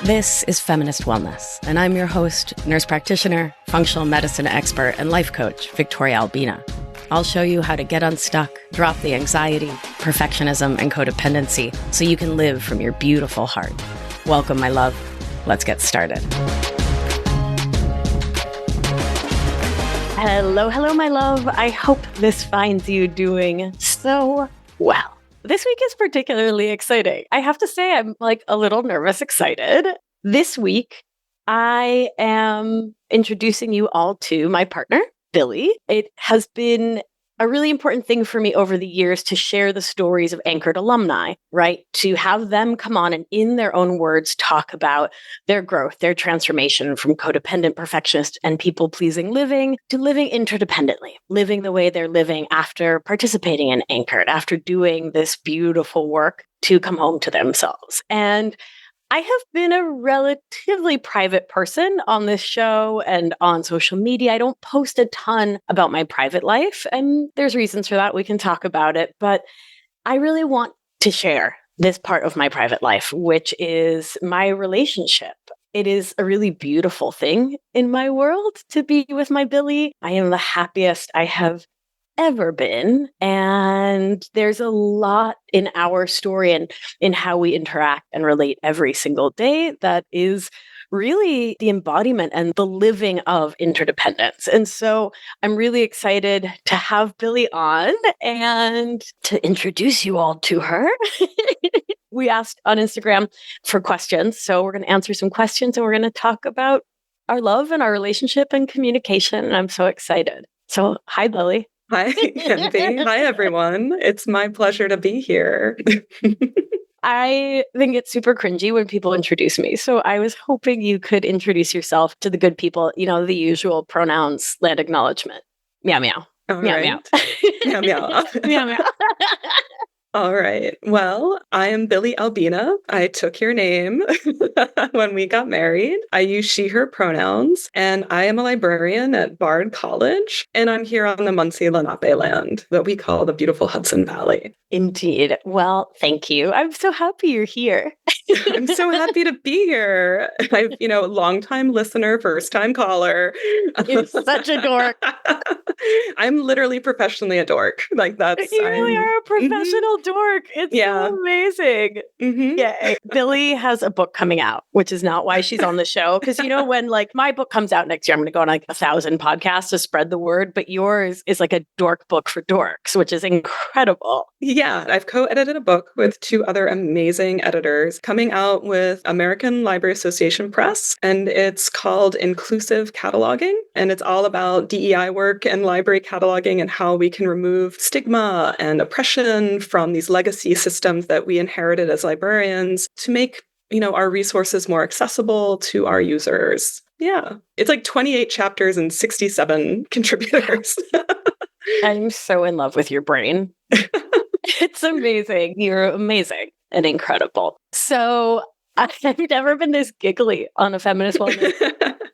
This is Feminist Wellness, and I'm your host, nurse practitioner, functional medicine expert, and life coach, Victoria Albina. I'll show you how to get unstuck, drop the anxiety, perfectionism, and codependency so you can live from your beautiful heart. Welcome, my love. Let's get started. Hello, my love. I hope this finds you doing so well. This week is particularly exciting. I have to say I'm a little nervous excited. This week, I am introducing you all to my partner, Billie. It has been a really important thing for me over the years to share the stories of anchored alumni, right? To have them come on and in their own words talk about their growth, their transformation from codependent, perfectionist, and people-pleasing living to living interdependently, living the way they're living after participating in Anchored, after doing this beautiful work to come home to themselves. And I have been a relatively private person on this show and on social media. I don't post a ton about my private life, and there's reasons for that. We can talk about it, but I really want to share this part of my private life, which is my relationship. It is a really beautiful thing in my world to be with my Billie. I am the happiest I have ever been. And there's a lot in our story and in how we interact and relate every single day that is really the embodiment and the living of interdependence. And so I'm really excited to have Billie on and to introduce you all to her. We asked on Instagram for questions. So we're going to answer some questions and we're going to talk about our love and our relationship and communication. And I'm so excited. So hi, Billie. Hi, Envy. Hi, everyone. It's my pleasure to be here. I think it's super cringy when people introduce me. So I was hoping you could introduce yourself to the good people, the usual pronouns, land acknowledgement. Meow, meow. All meow, right. meow. Meow, meow. Meow, meow. All right. Well, I am Billie Albina. I took your name when we got married. I use she, her pronouns, and I am a librarian at Bard College, and I'm here on the Muncie Lenape land that we call the beautiful Hudson Valley. Indeed. Well, thank you. I'm so happy you're here. I'm so happy to be here. I've, long-time listener, first-time caller. You're such a dork. I'm literally professionally a dork. You really are a professional dork. It's so amazing. Mm-hmm. Yay. Billie has a book coming out, which is not why she's on the show. Because when my book comes out next year, I'm going to go on 1,000 podcasts to spread the word. But yours is a dork book for dorks, which is incredible. Yeah, I've co-edited a book with two other amazing editors coming out with American Library Association Press, and it's called Inclusive Cataloging, and it's all about DEI work and library cataloging and how we can remove stigma and oppression from these legacy systems that we inherited as librarians to make, our resources more accessible to our users. Yeah, it's 28 chapters and 67 contributors. I'm so in love with your brain. It's amazing. You're amazing and incredible. So I've never been this giggly on a feminist wellness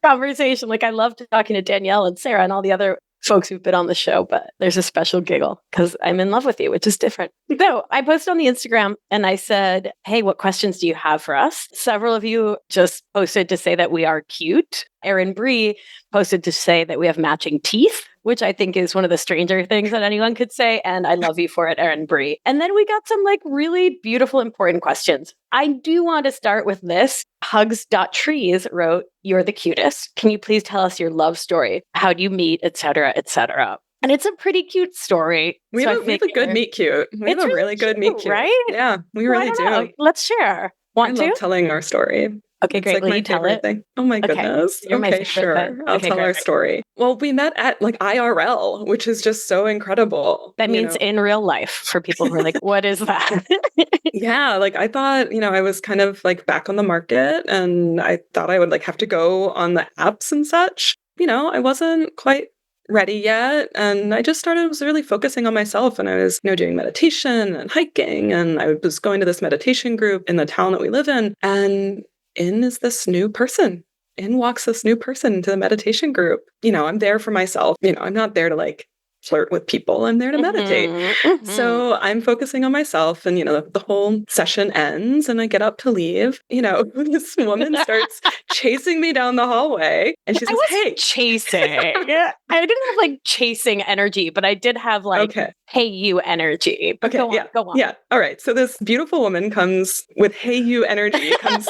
conversation. I love talking to Danielle and Sarah and all the other folks who've been on the show, but there's a special giggle because I'm in love with you, which is different. So I posted on the Instagram and I said, hey, what questions do you have for us? Several of you just posted to say that we are cute. Erin Bree posted to say that we have matching teeth, which I think is one of the stranger things that anyone could say. And I love you for it, Erin Bree. And then we got some really beautiful, important questions. I do want to start with this. Hugs.trees wrote, you're the cutest. Can you please tell us your love story? How do you meet, et cetera, et cetera? And it's a pretty cute story. We have a good meet cute. We have a really good meet cute. Right? Yeah, we really do. Let's share. Want to? I love telling our story. Okay, great. Will you tell it? Thing. Oh my goodness. Okay, sure. I'll tell our story. Well, we met at IRL, which is just so incredible. That means in real life for people who are what is that? Yeah, I thought, I was kind of back on the market and I thought I would have to go on the apps and such. I wasn't quite ready yet. And I just was really focusing on myself. And I was, doing meditation and hiking. And I was going to this meditation group in the town that we live in. And in is this new person. In walks this new person into the meditation group. I'm there for myself. I'm not there to flirt with people. I'm there to meditate. Mm-hmm. So I'm focusing on myself, and the whole session ends and I get up to leave. This woman starts chasing me down the hallway and she I says, wasn't "Hey." chasing. I didn't have like chasing energy, but I did have like Okay. hey you energy. But Okay, go on. yeah. All right. So this beautiful woman comes with "Hey you" energy, comes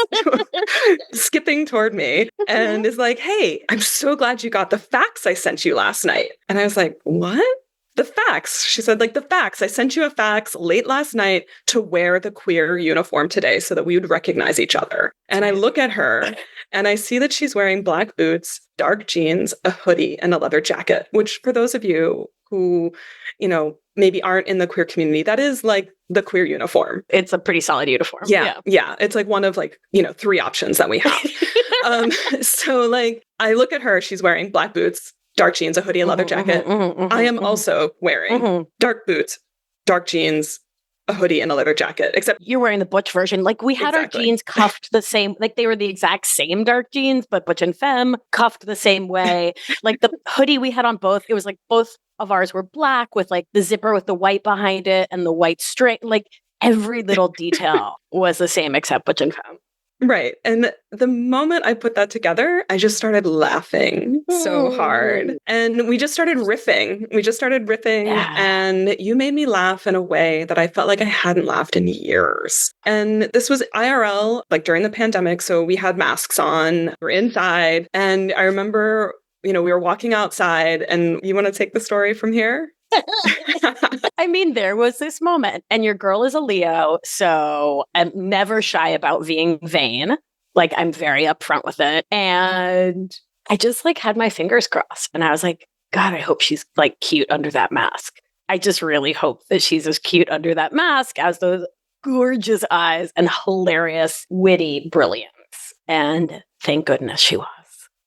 skipping toward me and is like, "Hey, I'm so glad you got the fax I sent you last night." And I was like, "What?" "The fax." She said, "Like the fax. I sent you a fax late last night to wear the queer uniform today so that we would recognize each other." And I look at her and I see that she's wearing black boots, dark jeans, a hoodie, and a leather jacket, which for those of you who, maybe aren't in the queer community, that is like the queer uniform. It's a pretty solid uniform. Yeah. It's like one of like, 3 options that we have. So like I look at her, she's wearing black boots, dark jeans, a hoodie, and leather jacket. I am also wearing dark boots, dark jeans, a hoodie, and a leather jacket, except you're wearing the Butch version. Like we had our jeans cuffed the same, like they were the exact same dark jeans, but Butch and Femme cuffed the same way. Like the hoodie we had on both, it was like both of ours were black with like the zipper with the white behind it and the white string. Like every little detail was the same except Butch and Femme. Right. And the moment I put that together, I just started laughing so hard. And we just started riffing. Yeah. And you made me laugh in a way that I felt like I hadn't laughed in years. And this was IRL, like during the pandemic. So we had masks on, we're inside. And I remember, we were walking outside, and you want to take the story from here? I mean, there was this moment, and your girl is a Leo, so I'm never shy about being vain. Like, I'm very upfront with it. And I just like had my fingers crossed, and I was like, God, I hope she's like cute under that mask. I just really hope that she's as cute under that mask as those gorgeous eyes and hilarious, witty brilliance. And thank goodness she was.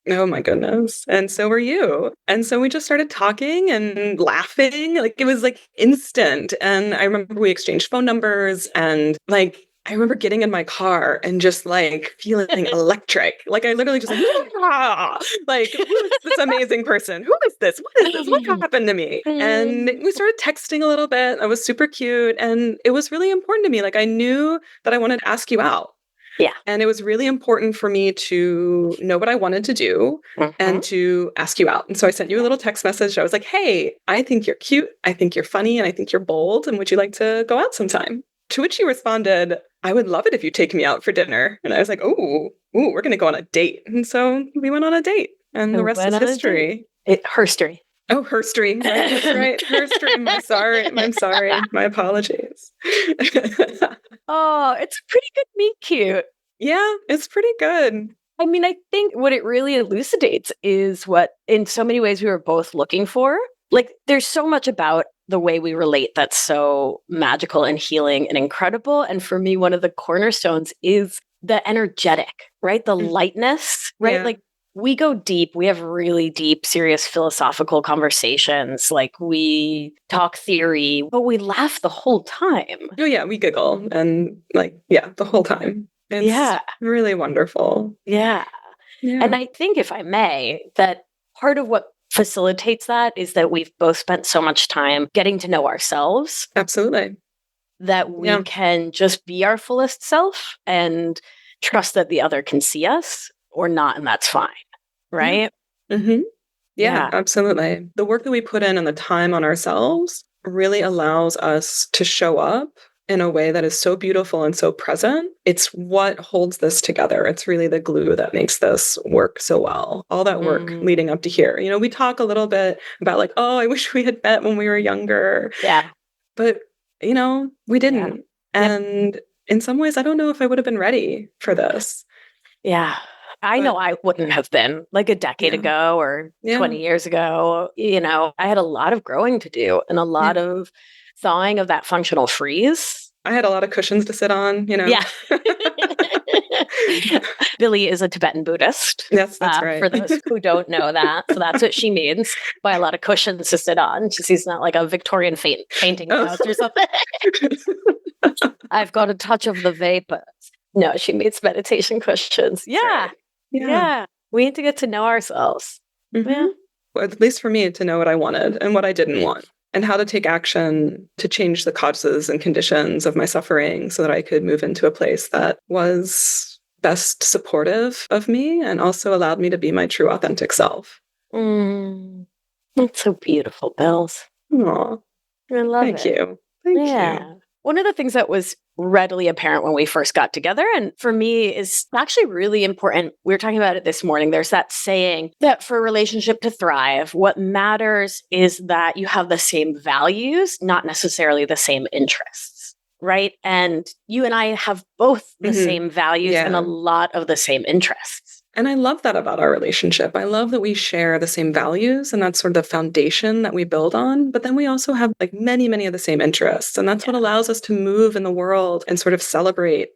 Oh my goodness. And so were you. And so we just started talking and laughing. Like it was like instant. And I remember we exchanged phone numbers, and like I remember getting in my car and just like feeling electric. Like I literally just like, who is this amazing person? Who is this? What is this? What happened to me? And we started texting a little bit. I was super cute. And it was really important to me. Like I knew that I wanted to ask you out. Yeah. And it was really important for me to know what I wanted to do and to ask you out. And so I sent you a little text message. I was like, "Hey, I think you're cute. I think you're funny. And I think you're bold. And would you like to go out sometime?" To which you responded, "I would love it if you take me out for dinner." And I was like, "Ooh, we're going to go on a date." And so we went on a date, and the rest is history. Herstory. Oh, herstory. Right, that's right. Herstory. I'm sorry. My apologies. Oh, it's a pretty good meet cute. Yeah, it's pretty good. I mean, I think what it really elucidates is what, in so many ways, we were both looking for. Like, there's so much about the way we relate that's so magical and healing and incredible. And for me, one of the cornerstones is the energetic, right? The lightness, right? Yeah. Like, we go deep. We have really deep, serious philosophical conversations. Like we talk theory, but we laugh the whole time. Oh yeah, we giggle and the whole time. It's really wonderful. Yeah. And I think, if I may, that part of what facilitates that is that we've both spent so much time getting to know ourselves. Absolutely. That we can just be our fullest self and trust that the other can see us or not, and that's fine. Right? Yeah, absolutely. The work that we put in and the time on ourselves really allows us to show up in a way that is so beautiful and so present. It's what holds this together. It's really the glue that makes this work so well. All that work leading up to here. We talk a little bit about like, oh, I wish we had met when we were younger. Yeah. But, we didn't. Yeah. And in some ways, I don't know if I would have been ready for this. Yeah. I know I wouldn't have been like a decade ago or 20 years ago. I had a lot of growing to do and a lot of thawing of that functional freeze. I had a lot of cushions to sit on, Yeah. Billie is a Tibetan Buddhist. Yes, that's right. For those who don't know that. So that's what she means by a lot of cushions to sit on. She's not like a Victorian painting house or something. I've got a touch of the vapors. No, she means meditation cushions. Yeah. Right. Yeah. We need to get to know ourselves. Yeah. at least for me, to know what I wanted and what I didn't want, and how to take action to change the causes and conditions of my suffering so that I could move into a place that was best supportive of me and also allowed me to be my true authentic self. That's so beautiful, Bells. Aw, I love thank it. you. Thank you. One of the things that was readily apparent when we first got together, and for me is actually really important. We were talking about it this morning. There's that saying that for a relationship to thrive, what matters is that you have the same values, not necessarily the same interests, right? And you and I have both the same values and a lot of the same interests. And I love that about our relationship. I love that we share the same values, and that's sort of the foundation that we build on. But then we also have like many, many of the same interests. And that's what allows us to move in the world and sort of celebrate,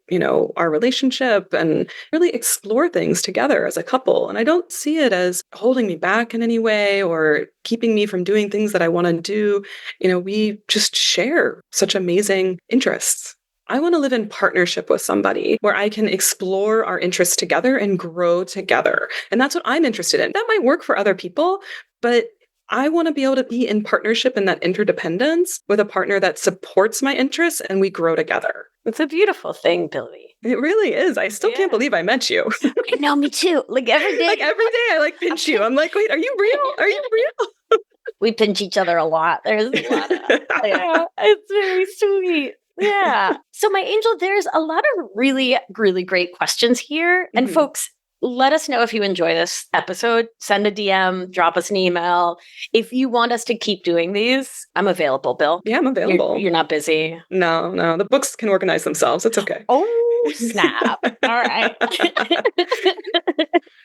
our relationship and really explore things together as a couple. And I don't see it as holding me back in any way or keeping me from doing things that I want to do. We just share such amazing interests. I want to live in partnership with somebody where I can explore our interests together and grow together. And that's what I'm interested in. That might work for other people, but I want to be able to be in partnership in that interdependence with a partner that supports my interests and we grow together. It's a beautiful thing, Billie. It really is. I still can't believe I met you. I know, me too. Like every day. I pinch you. I'm like, wait, are you real? Are you real? We pinch each other a lot. There's a lot of, it's very sweet. Yeah. So my angel, there's a lot of really, really great questions here. And folks, let us know if you enjoy this episode. Send a DM, drop us an email. If you want us to keep doing these, I'm available, Bill. Yeah, I'm available. You're not busy. No. The books can organize themselves. It's okay. Oh, snap. All right.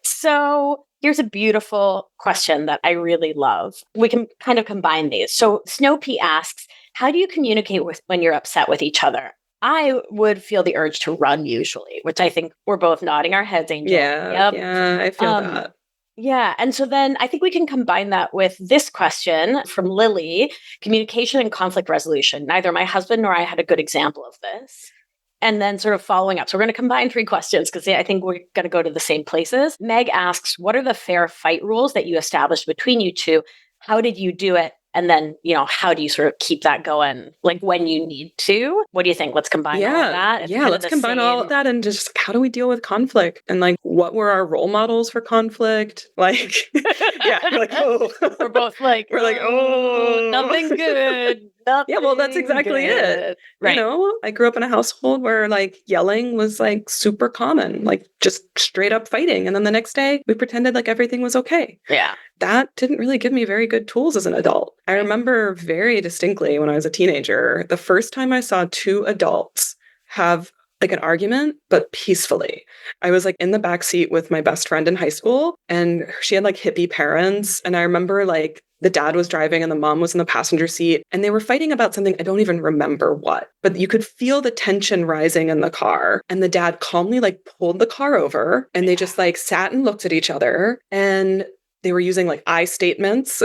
So here's a beautiful question that I really love. We can kind of combine these. So Snow P asks, how do you communicate when you're upset with each other? I would feel the urge to run usually, which I think we're both nodding our heads, Angel. Yeah, I feel that. Yeah. And so then I think we can combine that with this question from Lily, communication and conflict resolution. Neither my husband nor I had a good example of this. And then sort of following up. So we're going to combine 3 questions because I think we're going to go to the same places. Meg asks, what are the fair fight rules that you established between you two? How did you do it? And then, how do you sort of keep that going? Like when you need to? What do you think? Let's combine all of that. Let's combine all of that and just how do we deal with conflict? And like, what were our role models for conflict? Like, we're both like, nothing good. Yeah, well, that's exactly it. Right. I grew up in a household where like yelling was like super common, like just straight up fighting. And then the next day we pretended like everything was okay. Yeah. That didn't really give me very good tools as an adult. I remember very distinctly when I was a teenager, the first time I saw 2 adults have like an argument, but peacefully. I was like in the backseat with my best friend in high school and she had like hippie parents. And I remember like the dad was driving and the mom was in the passenger seat and they were fighting about something. I don't even remember what, but you could feel the tension rising in the car. And the dad calmly like pulled the car over and they just like sat and looked at each other and they were using like I statements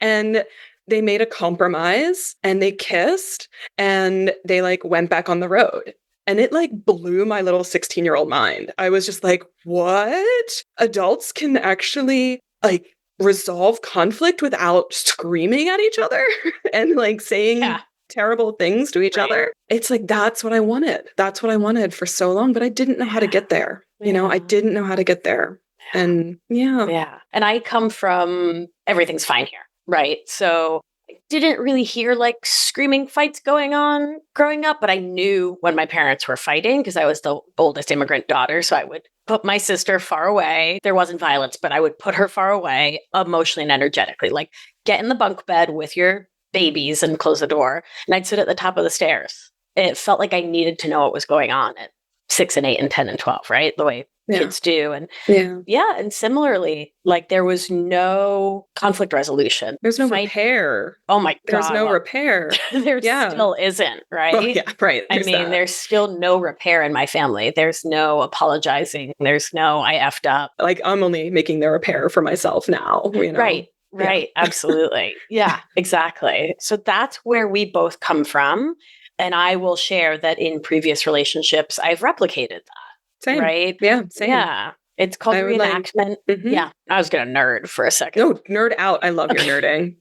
and they made a compromise and they kissed and they like went back on the road. And it like blew my little 16-year-old mind. I was just like, what? Adults can actually like resolve conflict without screaming at each other and like saying terrible things to each other. It's like, that's what I wanted. That's what I wanted for so long, but I didn't know how to get there. I didn't know how to get there. And yeah. And I come from everything's fine here, right? So I didn't really hear like screaming fights going on growing up, but I knew when my parents were fighting because I was the oldest immigrant daughter. So I would put my sister far away. There wasn't violence, but I would put her far away emotionally and energetically, like get in the bunk bed with your babies and close the door. And I'd sit at the top of the stairs. It felt like I needed to know what was going on at 6 and 8 and 10 and 12, right? The way kids do. And and similarly, like there was no conflict resolution. There's no repair. Oh my God. There's no repair. There still isn't, right? Well, yeah, right. There's still no repair in my family. There's no apologizing. There's no I effed up. Like I'm only making the repair for myself now, Right. Right. Absolutely. Yeah, exactly. So that's where we both come from. And I will share that in previous relationships, I've replicated that. Same. Right? Yeah, same. Yeah. It's called I would like, reenactment. Yeah, I was going to nerd for a second. No, nerd out. I love your nerding.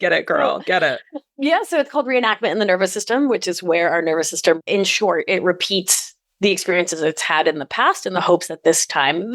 Get it, girl. Get it. Yeah, so it's called reenactment in the nervous system, which is where our nervous system, in short, it repeats the experiences it's had in the past in the hopes that this time,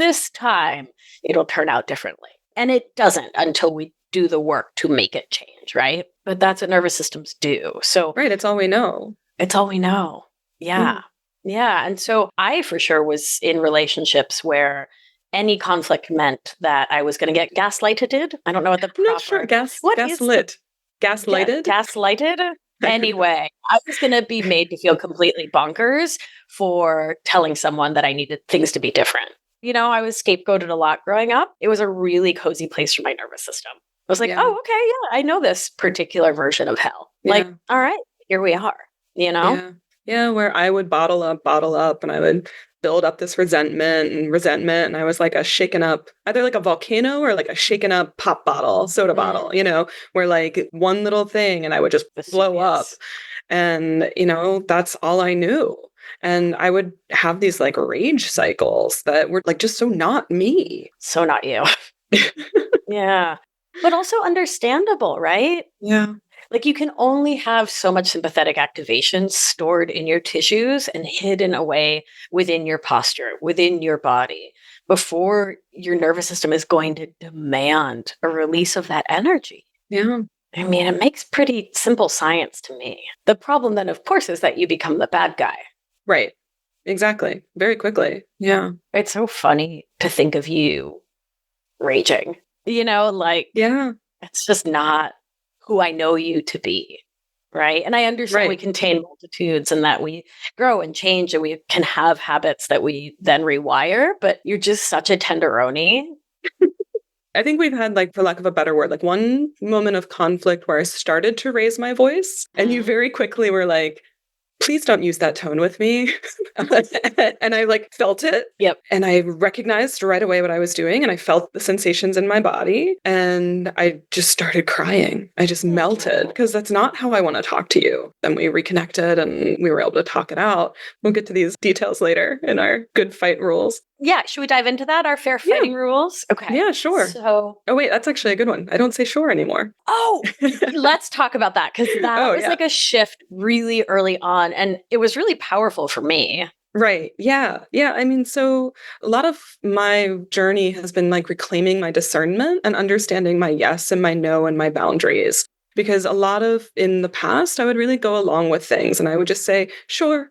it'll turn out differently. And it doesn't until we do the work to make it change, right? But that's what nervous systems do. So Right, it's all we know. It's all we know. Yeah. Yeah. And so I for sure was in relationships where any conflict meant that I was going to get gaslighted. I don't know what the proper... I'm not sure. Gaslit. Gaslighted? Gaslighted? Anyway, I was going to be made to feel completely bonkers for telling someone that I needed things to be different. You know, I was scapegoated a lot growing up. It was a really cozy place for my nervous system. I was like, oh, okay, yeah, I know this particular version of hell. Like, all right, here we are, you know? Yeah, where I would bottle up, and I would build up this resentment. And I was like a shaken up, either like a volcano or like a shaken up pop bottle, soda bottle, you know, where like one little thing and I would just blow up. And, you know, that's all I knew. And I would have these like rage cycles that were like just so not me. So not you. Yeah. But also understandable, right? Yeah. Like you can only have so much sympathetic activation stored in your tissues and hidden away within your posture, within your body, before your nervous system is going to demand a release of that energy. Yeah. I mean, it makes pretty simple science to me. The problem then, of course, is that you become the bad guy. Right. Exactly. Very quickly. Yeah. It's so funny to think of you raging, you know, like, it's just not who I know you to be, right? And I understand we contain multitudes and that we grow and change and we can have habits that we then rewire, but you're just such a tenderoni. I think we've had, like, for lack of a better word, like one moment of conflict where I started to raise my voice and you very quickly were like, please don't use that tone with me. And I like felt it. Yep. And I recognized right away what I was doing and I felt the sensations in my body and I just started crying. I just melted because that's not how I want to talk to you. Then we reconnected and we were able to talk it out. We'll get to these details later in our good fight rules. Yeah. Should we dive into that? Our fair fighting rules? Okay. Yeah, sure. So, oh, wait, that's actually a good one. I don't say sure anymore. Oh, let's talk about that because that was like a shift really early on and it was really powerful for me. Right. Yeah. Yeah. I mean, so a lot of my journey has been like reclaiming my discernment and understanding my yes and my no and my boundaries. Because a lot of in the past, I would really go along with things and I would just say, sure.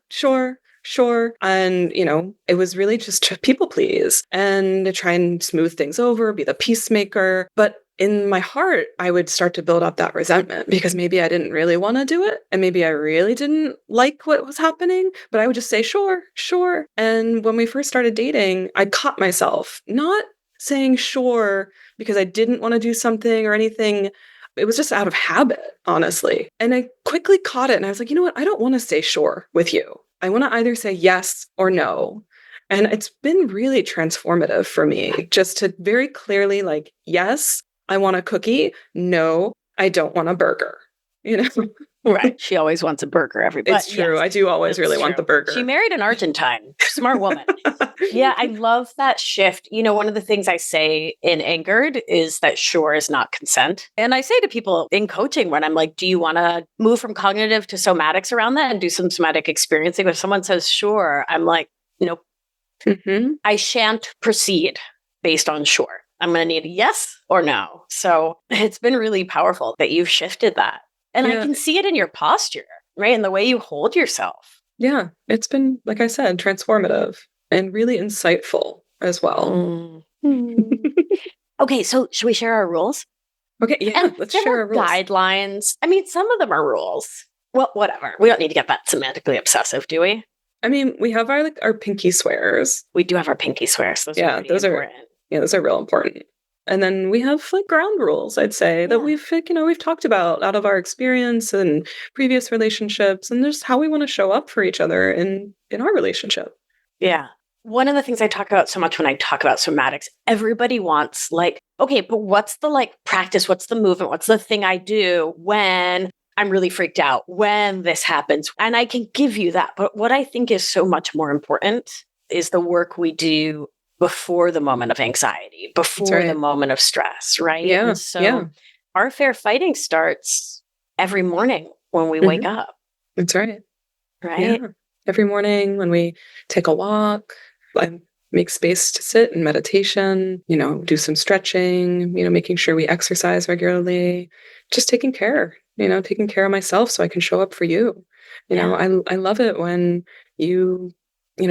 And, you know, it was really just to people please and to try and smooth things over, be the peacemaker. But in my heart, I would start to build up that resentment because maybe I didn't really want to do it. And maybe I really didn't like what was happening, but I would just say, sure. And when we first started dating, I caught myself not saying sure because I didn't want to do something or anything. It was just out of habit, honestly. And I quickly caught it and I was like, you know what? I don't want to say sure with you. I want to either say yes or no. And it's been really transformative for me just to very clearly like, yes, I want a cookie. No, I don't want a burger. You know? Right. She always wants a burger, everybody. It's true. Yes, I do always really want the burger. She married an Argentine. Smart woman. Yeah, I love that shift. You know, one of the things I say in Anchored is that sure is not consent. And I say to people in coaching when I'm like, do you want to move from cognitive to somatics around that and do some somatic experiencing? If someone says sure, I'm like, nope. I shan't proceed based on sure. I'm going to need a yes or no. So it's been really powerful that you've shifted that. And I can see it in your posture, right? In the way you hold yourself. Yeah, it's been, like I said, transformative and really insightful as well. Okay, so should we share our rules? Okay, yeah, and let's share our rules. Guidelines. I mean, some of them are rules. Well, whatever. We don't need to get that semantically obsessive, do we? I mean, we have our pinky swears. We do have our pinky swears. Those are real important. And then we have like ground rules, I'd say, that we've talked about out of our experience and previous relationships and just how we want to show up for each other in our relationship. Yeah. One of the things I talk about so much when I talk about somatics, everybody wants like, okay, but what's the like practice? What's the movement? What's the thing I do when I'm really freaked out, when this happens? And I can give you that. But what I think is so much more important is the work we do before the moment of anxiety, before the moment of stress, right? Yeah. And so our fair fighting starts every morning when we wake up. That's right. Right? Yeah. Every morning when we take a walk, I make space to sit in meditation, do some stretching, making sure we exercise regularly, just taking care of myself so I can show up for you. I love it when you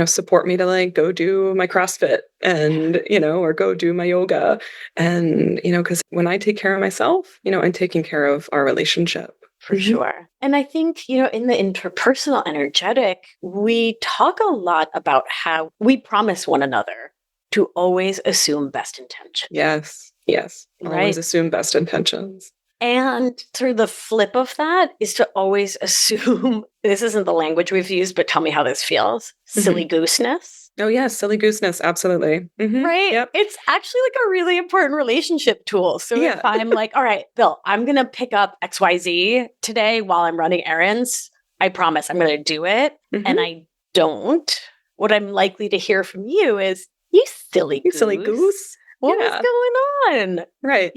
support me to like go do my CrossFit and, or go do my yoga. And, because when I take care of myself, I'm taking care of our relationship. For sure. And I think, in the interpersonal energetic, we talk a lot about how we promise one another to always assume best intentions. Yes. Yes. Right? Always assume best intentions. And through the flip of that is to always assume, this isn't the language we've used, but tell me how this feels, silly gooseness. Oh, yes. Silly gooseness. Absolutely. Right? Yep. It's actually like a really important relationship tool. So if I'm like, all right, Bill, I'm going to pick up XYZ today while I'm running errands, I promise I'm going to do it. And I don't, what I'm likely to hear from you is, you silly goose. Silly goose. What was going on? Right.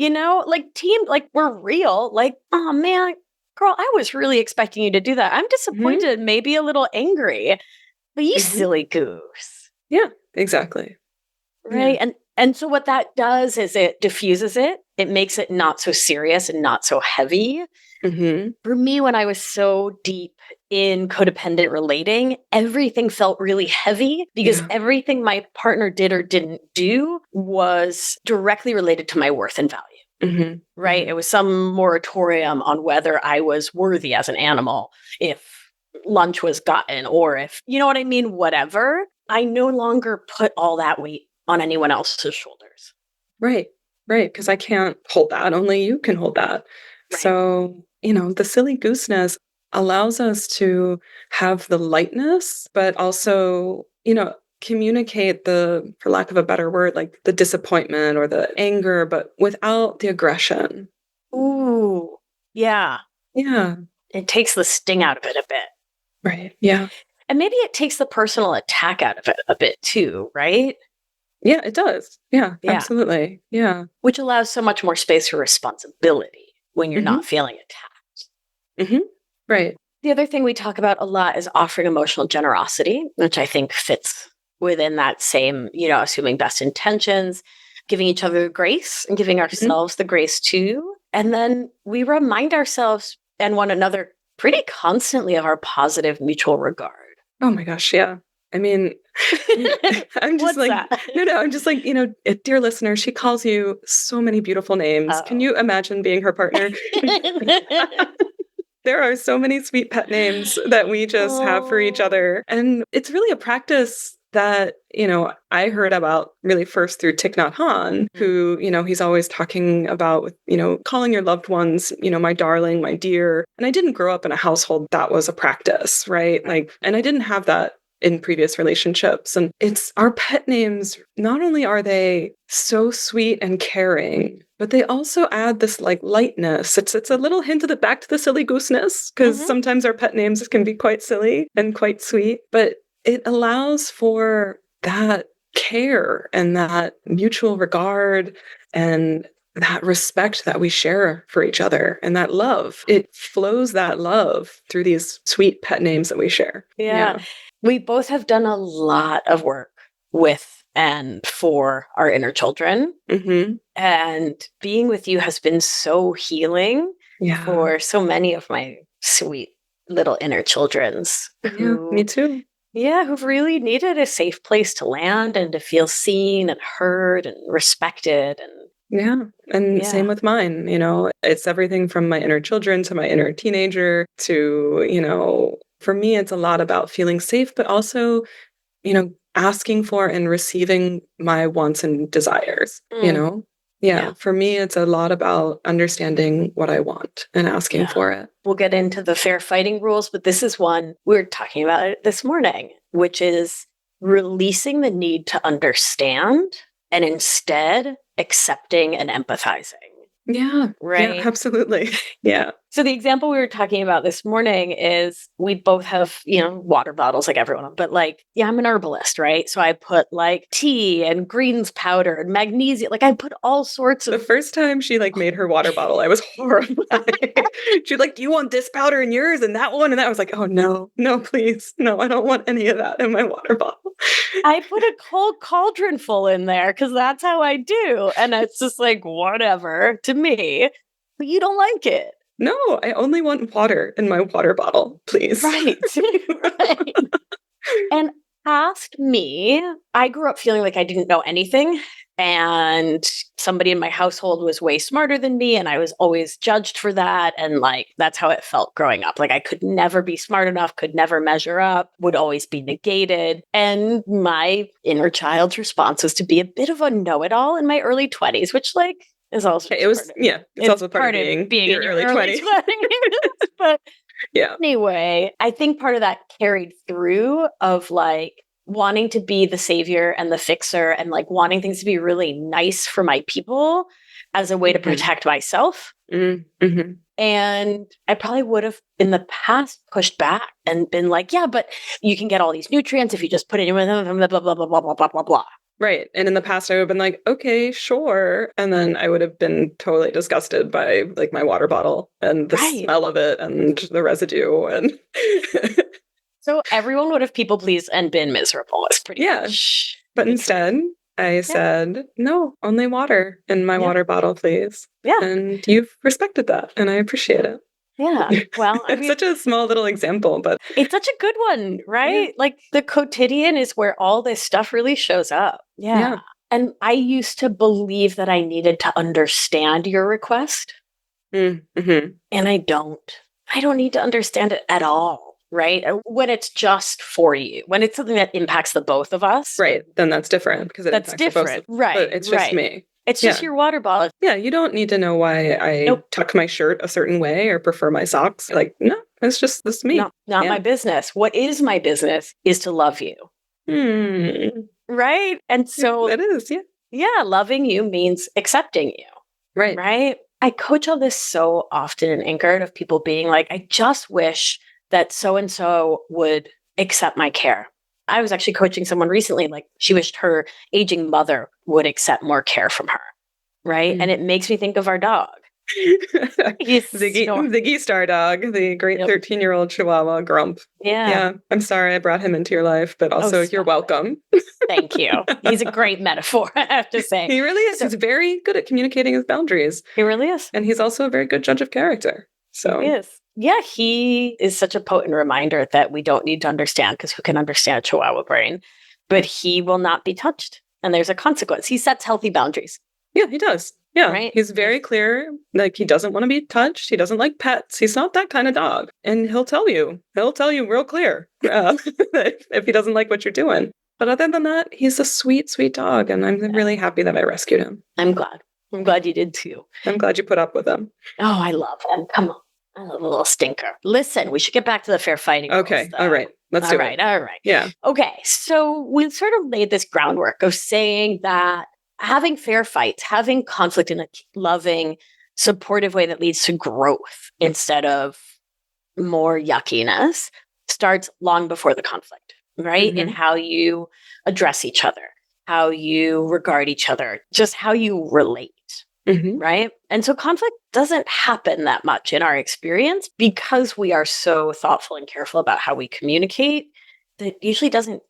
Like team, like we're real. Like, oh man, girl, I was really expecting you to do that. I'm disappointed, maybe a little angry, but you silly goose. Yeah, exactly. Right. Yeah. And so what that does is it diffuses it. It makes it not so serious and not so heavy. For me, when I was so deep in codependent relating, everything felt really heavy because everything my partner did or didn't do was directly related to my worth and value. Right. It was some moratorium on whether I was worthy as an animal, if lunch was gotten, or if, you know what I mean? Whatever. I no longer put all that weight on anyone else's shoulders. Right. Because I can't hold that. Only you can hold that. Right. So, the silly gooseness allows us to have the lightness, but also, communicate the, for lack of a better word, like the disappointment or the anger, but without the aggression. Ooh. Yeah. Yeah. It takes the sting out of it a bit. Right. Yeah. And maybe it takes the personal attack out of it a bit too, right? Yeah, it does. Yeah, absolutely. Yeah. Which allows so much more space for responsibility when you're not feeling attacked. Right. The other thing we talk about a lot is offering emotional generosity, which I think fits within that same, assuming best intentions, giving each other grace and giving ourselves the grace too. And then we remind ourselves and one another pretty constantly of our positive mutual regard. Oh my gosh, yeah. I mean, I'm just I'm just like, dear listener, she calls you so many beautiful names. Oh. Can you imagine being her partner? There are so many sweet pet names that we just have for each other. And it's really a practice that, I heard about really first through Thich Nhat Hanh, who, he's always talking about, calling your loved ones, my darling, my dear. And I didn't grow up in a household that was a practice, right? And I didn't have that in previous relationships. And it's our pet names. Not only are they so sweet and caring, but they also add this like lightness. It's a little hint of the back to the silly gooseness, because sometimes our pet names can be quite silly and quite sweet, but it allows for that care and that mutual regard and that respect that we share for each other and that love. It flows that love through these sweet pet names that we share. Yeah. We both have done a lot of work with and for our inner children. And being with you has been so healing for so many of my sweet little inner children's. Me too. Yeah, who've really needed a safe place to land and to feel seen and heard and respected. And same with mine. It's everything from my inner children to my inner teenager to, for me, it's a lot about feeling safe, but also, asking for and receiving my wants and desires, For me, it's a lot about understanding what I want and asking for it. We'll get into the fair fighting rules, but this is one we were talking about it this morning, which is releasing the need to understand and instead accepting and empathizing. Yeah. Right. Yeah, absolutely. Yeah. So the example we were talking about this morning is we both have, water bottles like everyone, but like, yeah, I'm an herbalist, right? So I put like tea and greens powder and magnesium. Like I put all sorts The of. first time she like made her water bottle, I was horrified. She's like, "Do you want this powder in yours and that one?" And that I was like, "Oh no, no, please. No, I don't want any of that in my water bottle." I put a cold cauldron full in there because that's how I do. And it's just like, whatever to me, but you don't like it. No, I only want water in my water bottle, please. Right. Right. And past me, I grew up feeling like I didn't know anything. And somebody in my household was way smarter than me. And I was always judged for that. And like, that's how it felt growing up. Like, I could never be smart enough, could never measure up, would always be negated. And my inner child's response was to be a bit of a know it all in my early 20s, which, like, is also it's also part of being in your early 20s. But yeah. Anyway, I think part of that carried through of like wanting to be the savior and the fixer and like wanting things to be really nice for my people as a way to protect myself. Mm-hmm. And I probably would have in the past pushed back and been like, yeah, but you can get all these nutrients if you just put it in with them, blah, blah, blah, blah, blah, blah, blah, blah. Right. And in the past, I would have been like, okay, sure. And then I would have been totally disgusted by like my water bottle and the smell of it and the residue. And so everyone would have people pleased and been miserable. It's pretty much. But instead, I said, no, only water in my water bottle, please. Yeah. And you've respected that. And I appreciate it. Yeah. Well, it's such a small little example, but it's such a good one, right? Yeah. Like the quotidian is where all this stuff really shows up. Yeah. And I used to believe that I needed to understand your request. Mm-hmm. And I don't need to understand it at all, right? When it's just for you, when it's something that impacts the both of us. Right. Then that's different because that's different. Right. But it's just me. It's just your water bottle. Yeah, you don't need to know why I tuck my shirt a certain way or prefer my socks. Like, no, it's just this me. Not my business. What is my business is to love you. Right? And so it is, yeah. Yeah, loving you means accepting you. Right. Right? I coach all this so often in Anchored of people being like, I just wish that so-and-so would accept my care. I was actually coaching someone recently, like she wished her aging mother would accept more care from her, right? And it makes me think of our dog. Ziggy Star Dog, the great 13-year-old Chihuahua Grump. Yeah. I'm sorry I brought him into your life, but also you're welcome. Thank you. He's a great metaphor, I have to say. He really is. He's very good at communicating his boundaries. He really is. And he's also a very good judge of character. So he is. Yeah, he is such a potent reminder that we don't need to understand, because who can understand a Chihuahua brain? But he will not be touched. And there's a consequence. He sets healthy boundaries. Yeah, he does. Yeah, right? He's very clear. Like, he doesn't want to be touched. He doesn't like pets. He's not that kind of dog. And he'll tell you real clear if he doesn't like what you're doing. But other than that, he's a sweet, sweet dog. And I'm really happy that I rescued him. I'm glad. I'm glad you did too. I'm glad you put up with him. Oh, I love him. Come on. I love a little stinker. Listen, we should get back to the fair fighting. Okay. rules, all right. Let's do it. All right. Yeah. Okay. So we sort of laid this groundwork of saying that having fair fights, having conflict in a loving, supportive way that leads to growth instead of more yuckiness starts long before the conflict, right? In how you address each other, how you regard each other, just how you relate. Right? And so conflict doesn't happen that much in our experience because we are so thoughtful and careful about how we communicate that it usually doesn't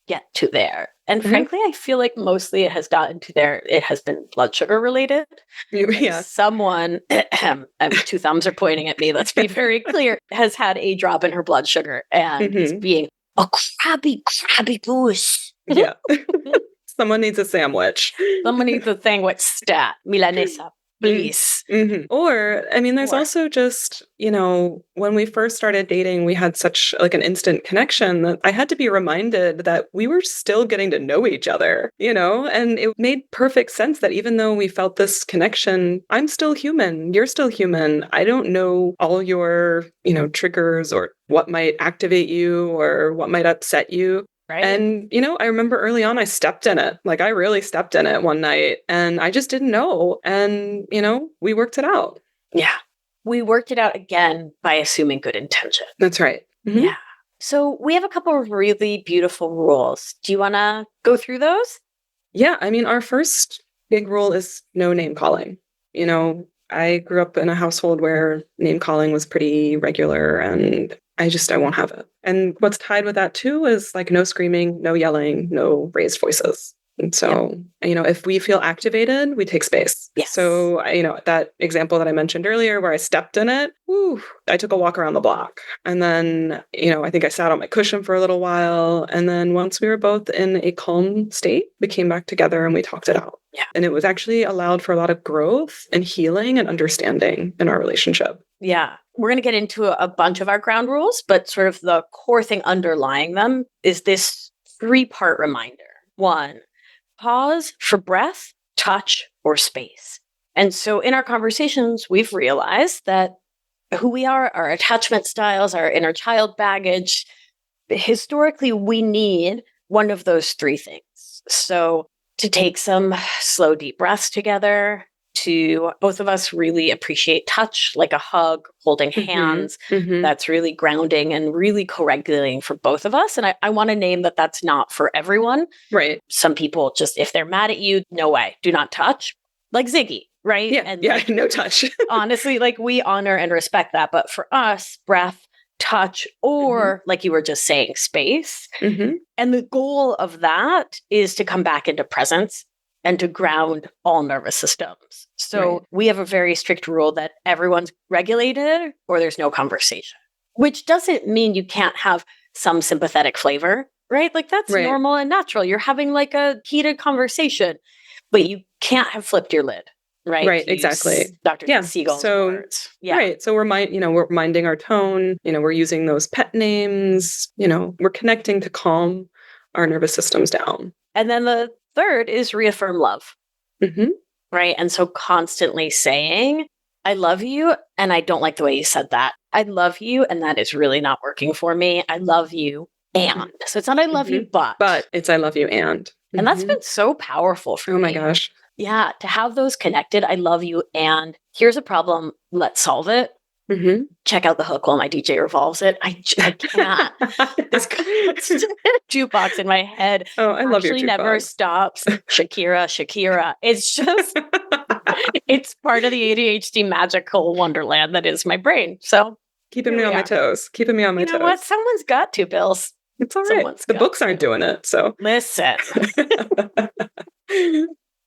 get to there. And frankly, I feel like mostly it has gotten to there. It has been blood sugar related. Yeah. Someone, two thumbs are pointing at me, let's be very clear, has had a drop in her blood sugar and is being a crabby goose. Yeah. Someone needs a sandwich. Someone needs a sandwich stat. Milanesa, please. Or, I mean, there's also just, when we first started dating, we had such like an instant connection that I had to be reminded that we were still getting to know each other, and it made perfect sense that even though we felt this connection, I'm still human. You're still human. I don't know all your, triggers or what might activate you or what might upset you. Right. And, I remember early on, I stepped in it. Like, I really stepped in it one night and I just didn't know. And, we worked it out. Yeah. We worked it out again by assuming good intention. That's right. Mm-hmm. Yeah. So we have a couple of really beautiful rules. Do you want to go through those? Yeah. I mean, our first big rule is no name calling. I grew up in a household where name calling was pretty regular and I won't have it. And what's tied with that too is like no screaming, no yelling, no raised voices. And so, if we feel activated, we take space. Yes. So, that example that I mentioned earlier where I stepped in it, I took a walk around the block. And then, I think I sat on my cushion for a little while. And then once we were both in a calm state, we came back together and we talked it out. Yeah. And it was actually allowed for a lot of growth and healing and understanding in our relationship. Yeah. We're going to get into a bunch of our ground rules, but sort of the core thing underlying them is this 3-part reminder. 1, pause for breath, touch, or space. And so in our conversations, we've realized that who we are, our attachment styles, our inner child baggage, historically, we need one of those 3 things. So to take some slow, deep breaths together, to both of us really appreciate touch, like a hug, holding hands. Mm-hmm. That's really grounding and really co-regulating for both of us. And I want to name that that's not for everyone. Right. Some people just, if they're mad at you, no way, do not touch. Like Ziggy, right? Yeah, and no touch. honestly, we honor and respect that. But for us, breath, touch, or like you were just saying, space. Mm-hmm. And the goal of that is to come back into presence and to ground all nervous systems. So we have a very strict rule that everyone's regulated or there's no conversation, which doesn't mean you can't have some sympathetic flavor, right? Like that's normal and natural. You're having like a heated conversation, but you can't have flipped your lid. Right. Right. Exactly. Dr. Siegel's words. Yeah. Right. So we're minding our tone, we're using those pet names, we're connecting to calm our nervous systems down. And then the 3rd is reaffirm love. Mm-hmm. Right. And so constantly saying, I love you. And I don't like the way you said that. I love you. And that is really not working for me. I love you. And so it's not I love you, but it's I love you. And that's been so powerful for me. Oh my gosh. Yeah. To have those connected. I love you. And here's a problem. Let's solve it. Mm-hmm. Check out the hook while my DJ revolves it. I can't. This constant jukebox in my head I love your jukebox. Never stops. Shakira. It's just, it's part of the ADHD magical wonderland that is my brain. So keeping me on my toes. Keeping me on my toes. You know what? Someone's got to, Bills. It's all right. The books aren't doing it. So listen.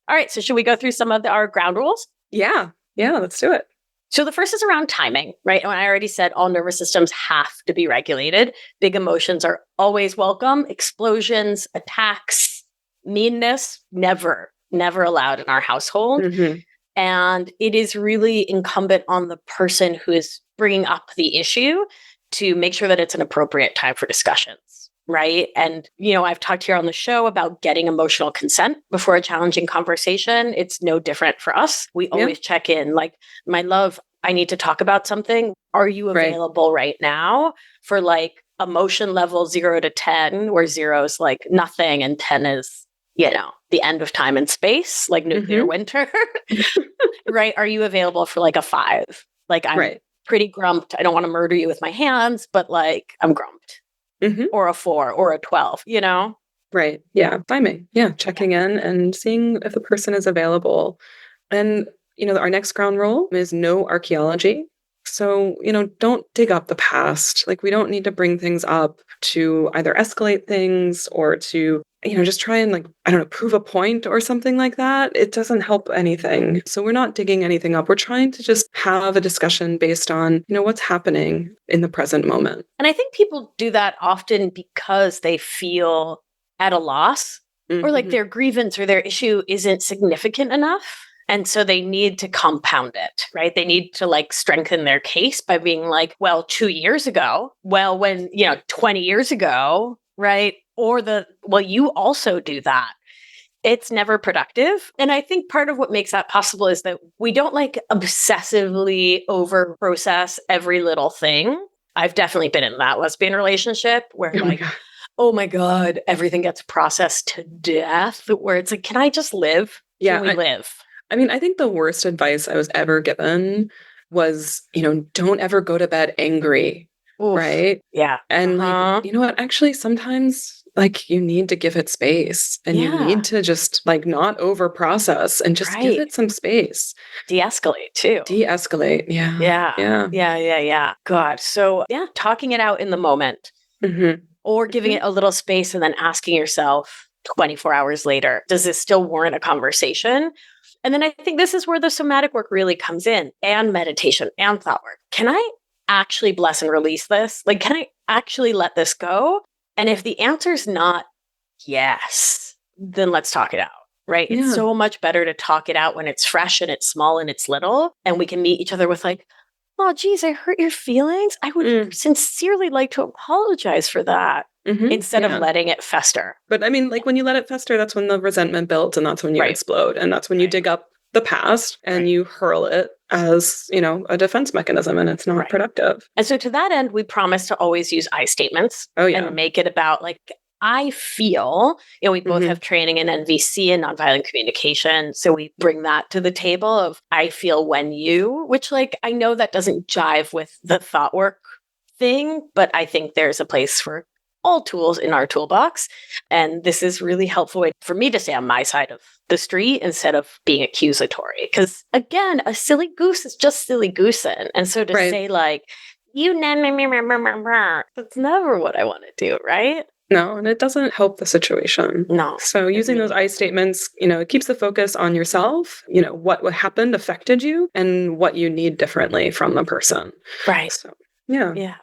All right. So should we go through some of our ground rules? Yeah. Let's do it. So the first is around timing, right? And I already said all nervous systems have to be regulated. Big emotions are always welcome. Explosions, attacks, meanness, never allowed in our household. Mm-hmm. And it is really incumbent on the person who is bringing up the issue to make sure that it's an appropriate time for discussions. Right. And, I've talked here on the show about getting emotional consent before a challenging conversation. It's no different for us. We always check in like, my love, I need to talk about something. Are you available right now for like emotion level 0 to 10, where 0 is like nothing and 10 is, the end of time and space, like nuclear winter. Right. Are you available for like a 5? Like I'm pretty grumped. I don't want to murder you with my hands, but like I'm grumped. Mm-hmm. Or a 4 or a 12, Right. Yeah. Timing. Yeah. Checking in and seeing if the person is available. And, our next ground rule is no archaeology. So, don't dig up the past. Like we don't need to bring things up to either escalate things or to, just try and prove a point or something like that. It doesn't help anything. So we're not digging anything up. We're trying to just have a discussion based on, what's happening in the present moment. And I think people do that often because they feel at a loss or like their grievance or their issue isn't significant enough. And so they need to compound it, right? They need to strengthen their case by being like, well, 2 years ago, well, when, 20 years ago, right? Or you also do that. It's never productive. And I think part of what makes that possible is that we don't obsessively over process every little thing. I've definitely been in that lesbian relationship where oh my God, everything gets processed to death, where it's like, can I just live? Yeah. Can we live? I mean, I think the worst advice I was ever given was, don't ever go to bed angry, Oof. right? Yeah. And like, Uh-huh. you know what? Actually, sometimes like you need to give it space and you Yeah. need to just like not over process and just give Right. it some space. De-escalate too. De-escalate. Yeah. Yeah. Yeah. Yeah. Yeah. Yeah. God. So yeah, talking it out in the moment Mm-hmm. or giving Mm-hmm. it a little space and then asking yourself 24 hours later, does this still warrant a conversation? And then I think this is where the somatic work really comes in, and meditation and thought work. Can I actually bless and release this? Like, can I actually let this go? And if the answer is not yes, then let's talk it out, right? It's Yeah. so much better to talk it out when it's fresh and it's small and it's little. And we can meet each other with like, oh, geez, I hurt your feelings. I would sincerely like to apologize for that, instead of Yeah. letting it fester. But I mean, like when you let it fester, that's when the resentment builds and that's when you Right. explode. And that's when you dig up the past and you hurl it as, a defense mechanism, and it's not productive. And so to that end, we promise to always use I statements and make it about like, I feel, we both have training in NVC and nonviolent communication. So we bring that to the table of I feel when you, which like, I know that doesn't jive with the thought work thing, but I think there's a place for all tools in our toolbox. And this is really helpful for me to stay on my side of the street instead of being accusatory. Because again, a silly goose is just silly goosing. And so to say like, that's never what I want to do, right? No, and it doesn't help the situation. No. So using those I statements, it keeps the focus on yourself, what happened affected you and what you need differently from the person. Right. So, yeah. Yeah.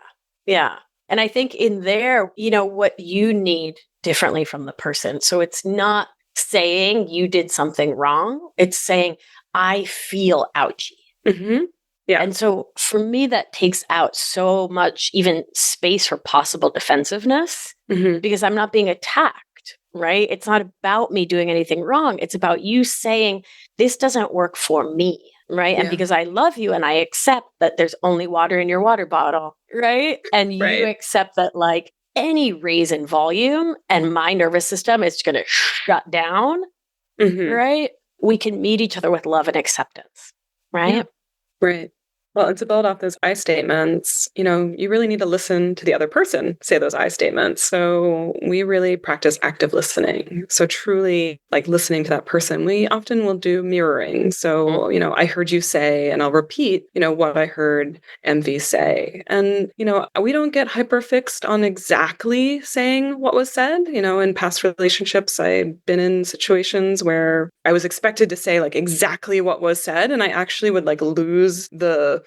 Yeah. And I think in there, what you need differently from the person. So it's not saying you did something wrong. It's saying, I feel ouchy. Mm-hmm. Yeah. And so for me, that takes out so much even space for possible defensiveness because I'm not being attacked, right? It's not about me doing anything wrong. It's about you saying, this doesn't work for me, right? And because I love you and I accept that there's only water in your water bottle, right? And you accept that like any raise in volume and my nervous system is going to shut down, right? We can meet each other with love and acceptance, right? Yeah. Right. Well, and to build off those I statements, you really need to listen to the other person say those I statements. So we really practice active listening. So truly like listening to that person. We often will do mirroring. So, I heard you say, and I'll repeat, what I heard MV say. And, we don't get hyper fixed on exactly saying what was said. In past relationships, I've been in situations where I was expected to say like exactly what was said. And I actually would like lose the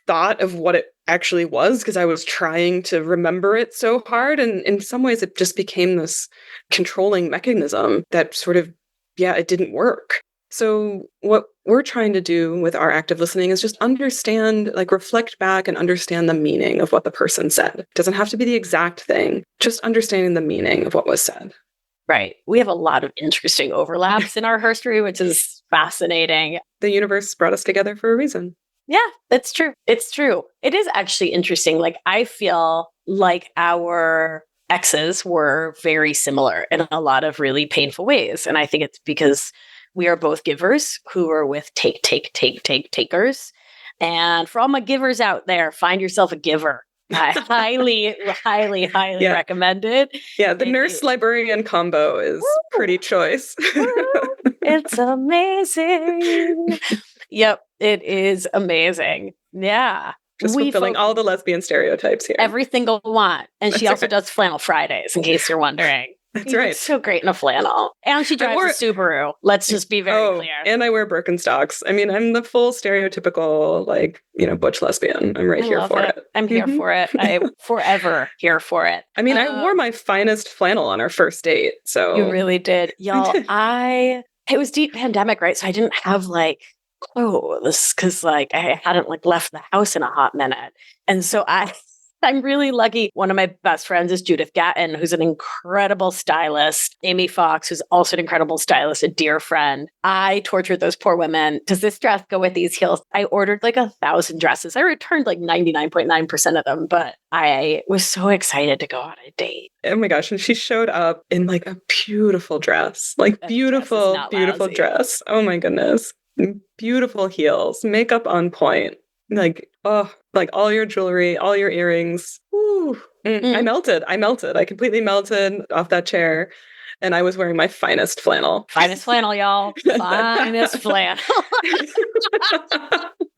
thought of what it actually was because I was trying to remember it so hard. And in some ways, it just became this controlling mechanism that sort of, it didn't work. So what we're trying to do with our active listening is just understand, like reflect back and understand the meaning of what the person said. It doesn't have to be the exact thing, just understanding the meaning of what was said. Right. We have a lot of interesting overlaps in our history, which is fascinating. The universe brought us together for a reason. Yeah, that's true. It's true. It is actually interesting. Like, I feel like our exes were very similar in a lot of really painful ways. And I think it's because we are both givers who are with takers. And for all my givers out there, find yourself a giver. I highly recommend it. Yeah, the nurse librarian combo is pretty choice. It's amazing. Yep, it is amazing. Yeah. Just fulfilling all the lesbian stereotypes here. Every single one. And she also does flannel Fridays, in case you're wondering. That's right. It's so great in a flannel. And she drives a Subaru. Let's just be very clear. And I wear Birkenstocks. I mean, I'm the full stereotypical, like, butch lesbian. I'm right here for it. I'm here for it. I'm forever here for it. I mean, I wore my finest flannel on our first date. So you really did. Y'all, it was deep pandemic, right? So I didn't have like clothes because like I hadn't like left the house in a hot minute. And so I I'm really lucky. One of my best friends is Judith Gatton, who's an incredible stylist. Amy Fox, who's also an incredible stylist, a dear friend. I tortured those poor women. Does this dress go with these heels? I ordered like 1,000 dresses. I returned like 99.9% of them, but I was so excited to go on a date. Oh my gosh. And she showed up in like a beautiful dress, like beautiful, beautiful dress. Oh my goodness. Beautiful heels, makeup on point. Like, oh, like all your jewelry, all your earrings. Woo. I melted. I completely melted off that chair. And I was wearing my finest flannel. Finest flannel, y'all. Finest flannel.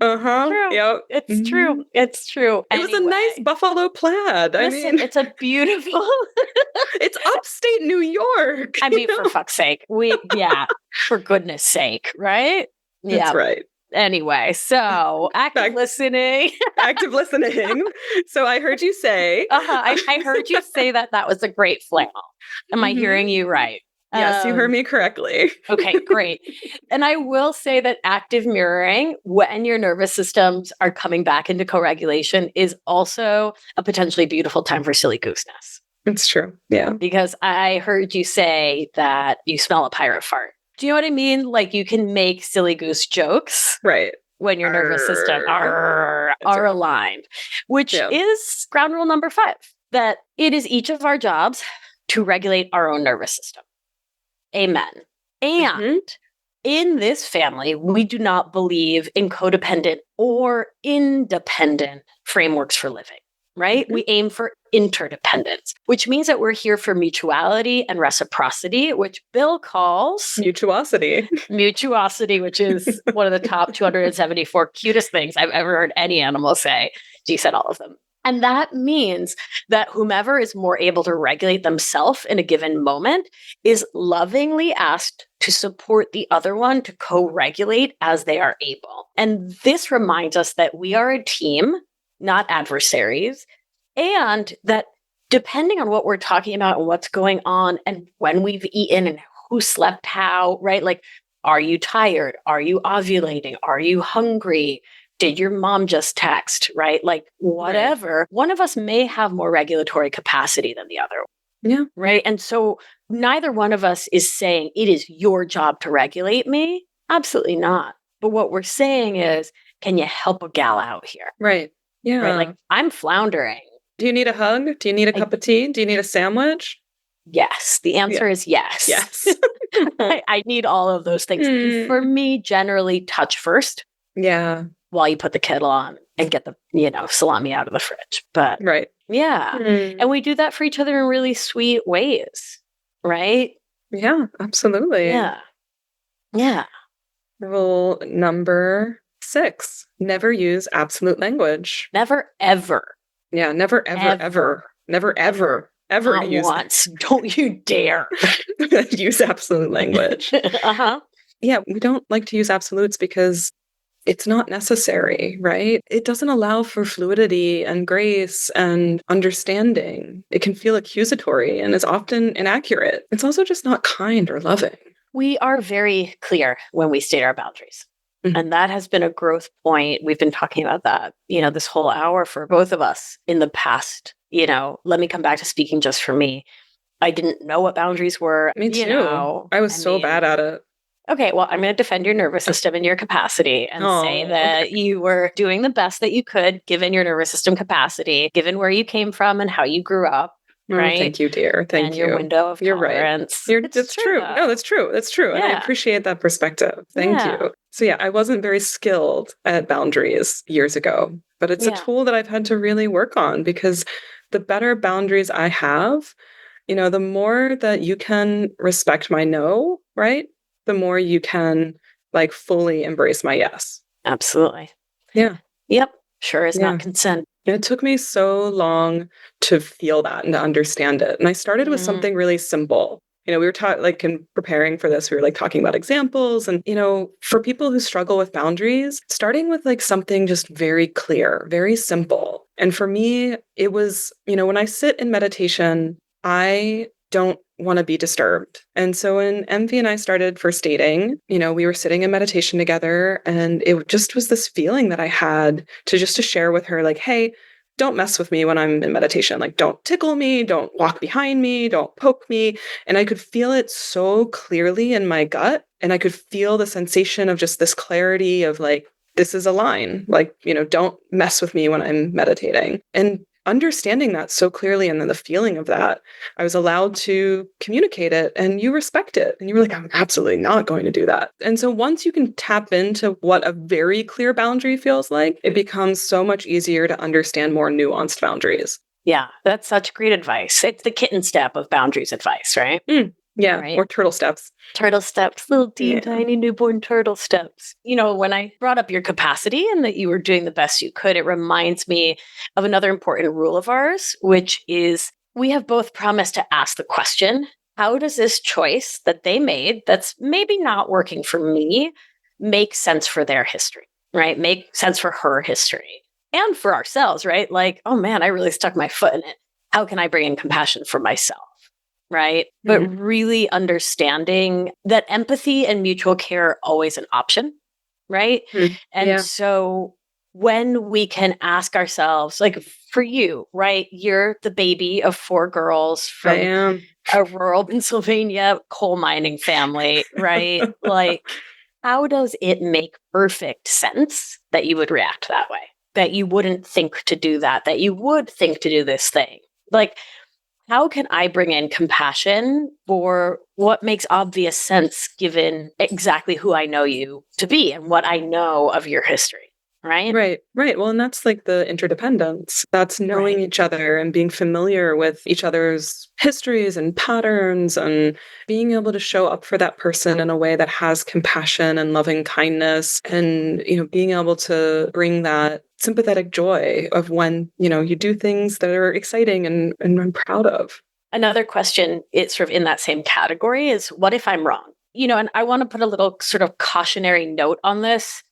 True. Yep. It's true. It's true. It was a nice buffalo plaid. Listen, it's a beautiful. It's upstate New York. I mean, for fuck's sake. For goodness sake, right? That's right. Anyway, so active listening. Active listening. So I heard you say. I heard you say that was a great flannel. Am I hearing you right? Yes, you heard me correctly. Okay, great. And I will say that active mirroring, when your nervous systems are coming back into co-regulation, is also a potentially beautiful time for silly gooseness. It's true. Yeah. Because I heard you say that you smell a pirate fart. Do you know what I mean? Like you can make silly goose jokes. Right. When your nervous system are aligned, which is ground rule number 5, that it is each of our jobs to regulate our own nervous system. Amen. And in this family, we do not believe in codependent or independent frameworks for living, right? We aim for interdependence, which means that we're here for mutuality and reciprocity, which Bill calls mutuosity. Mutuosity, which is one of the top 274 cutest things I've ever heard any animal say. She said all of them. And that means that whomever is more able to regulate themselves in a given moment is lovingly asked to support the other one to co-regulate as they are able. And this reminds us that we are a team, not adversaries, and that depending on what we're talking about and what's going on and when we've eaten and who slept how, right? Like, are you tired? Are you ovulating? Are you hungry? Did your mom just text, right? Like whatever. Right. One of us may have more regulatory capacity than the other. Yeah. Right. And so neither one of us is saying it is your job to regulate me. Absolutely not. But what we're saying is, can you help a gal out here? Right. Yeah. Right. Like I'm floundering. Do you need a hug? Do you need a cup of tea? Do you need a sandwich? Yes. The answer is yes. Yes. I need all of those things. For me, generally touch first. Yeah. While you put the kettle on and get the, salami out of the fridge. But yeah. And we do that for each other in really sweet ways. Right? Yeah, absolutely. Yeah. Yeah. Rule number 6, never use absolute language. Never, ever. Yeah, never, ever. Never, ever Not use once. Don't you dare use absolute language. Yeah, we don't like to use absolutes because it's not necessary, right? It doesn't allow for fluidity and grace and understanding. It can feel accusatory and is often inaccurate. It's also just not kind or loving. We are very clear when we state our boundaries. And that has been a growth point. We've been talking about that, this whole hour for both of us in the past. Let me come back to speaking just for me. I didn't know what boundaries were. Me too. I was so bad at it. Okay, well, I'm going to defend your nervous system and your capacity and say that you were doing the best that you could given your nervous system capacity, given where you came from and how you grew up. Right. Thank you, dear. Thank you. Your window of tolerance. You're right. That's true. No, that's true. That's true. Yeah. And I appreciate that perspective. Thank you. So yeah, I wasn't very skilled at boundaries years ago, but it's a tool that I've had to really work on because the better boundaries I have, the more that you can respect my no, right? The more you can fully embrace my yes. Absolutely. Yeah. Yep. Sure is not consent. And it took me so long to feel that and to understand it. And I started with something really simple. We were in preparing for this, we were talking about examples. And, for people who struggle with boundaries, starting with something just very clear, very simple. And for me, it was, when I sit in meditation, I don't want to be disturbed. And so when Envy and I started first dating, we were sitting in meditation together and it just was this feeling that I had to share with her, hey, don't mess with me when I'm in meditation. Like, don't tickle me, don't walk behind me, don't poke me. And I could feel it so clearly in my gut. And I could feel the sensation of just this clarity of like, this is a line, like, don't mess with me when I'm meditating. And understanding that so clearly and then the feeling of that, I was allowed to communicate it and you respect it. And you were like, I'm absolutely not going to do that. And so once you can tap into what a very clear boundary feels like, it becomes so much easier to understand more nuanced boundaries. Yeah, that's such great advice. It's the kitten step of boundaries advice, right? Yeah, right? Or turtle steps. Turtle steps, little tiny newborn turtle steps. When I brought up your capacity and that you were doing the best you could, it reminds me of another important rule of ours, which is we have both promised to ask the question, how does this choice that they made that's maybe not working for me make sense for their history, right? Make sense for her history and for ourselves, right? Like, oh man, I really stuck my foot in it. How can I bring in compassion for myself? Right. But really understanding that empathy and mutual care are always an option. Right. And so when we can ask ourselves, like for you, right, you're the baby of 4 girls from a rural Pennsylvania coal mining family, right? Like, how does it make perfect sense that you would react that way? That you wouldn't think to do that, that you would think to do this thing? Like, how can I bring in compassion for what makes obvious sense given exactly who I know you to be and what I know of your history, right? Right. Well, and that's like the interdependence. That's knowing each other and being familiar with each other's histories and patterns and being able to show up for that person in a way that has compassion and loving kindness and, being able to bring that sympathetic joy of when, you do things that are exciting and I'm proud of. Another question, it's sort of in that same category, is what if I'm wrong? And I want to put a little sort of cautionary note on this.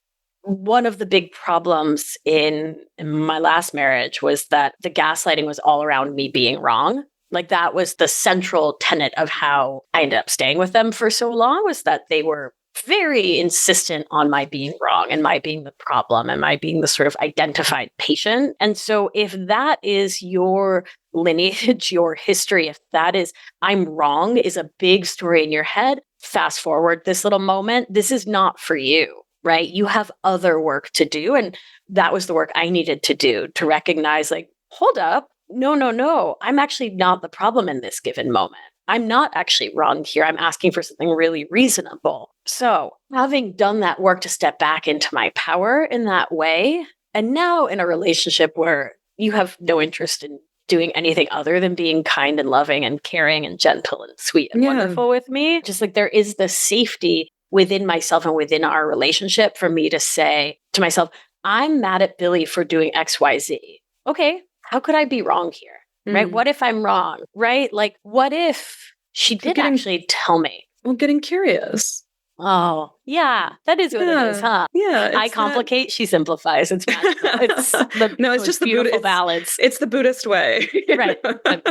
One of the big problems in my last marriage was that the gaslighting was all around me being wrong. Like that was the central tenet of how I ended up staying with them for so long, was that they were very insistent on my being wrong and my being the problem and my being the sort of identified patient. And so if that is your lineage, your history, if that is I'm wrong is a big story in your head, fast forward this little moment, this is not for you, right? You have other work to do. And that was the work I needed to do to recognize like, hold up, no, I'm actually not the problem in this given moment. I'm not actually wrong here. I'm asking for something really reasonable. So having done that work to step back into my power in that way, and now in a relationship where you have no interest in doing anything other than being kind and loving and caring and gentle and sweet and wonderful with me, just like there is the safety within myself and within our relationship for me to say to myself, I'm mad at Billie for doing XYZ. Okay, how could I be wrong here? Right? What if I'm wrong? Right? Like, what if she did actually tell me? Well, getting curious. Oh, yeah. That is what it is, huh? Yeah. I complicate, she simplifies. It's magical. It's it's just the beautiful balance. It's the Buddhist way. Right.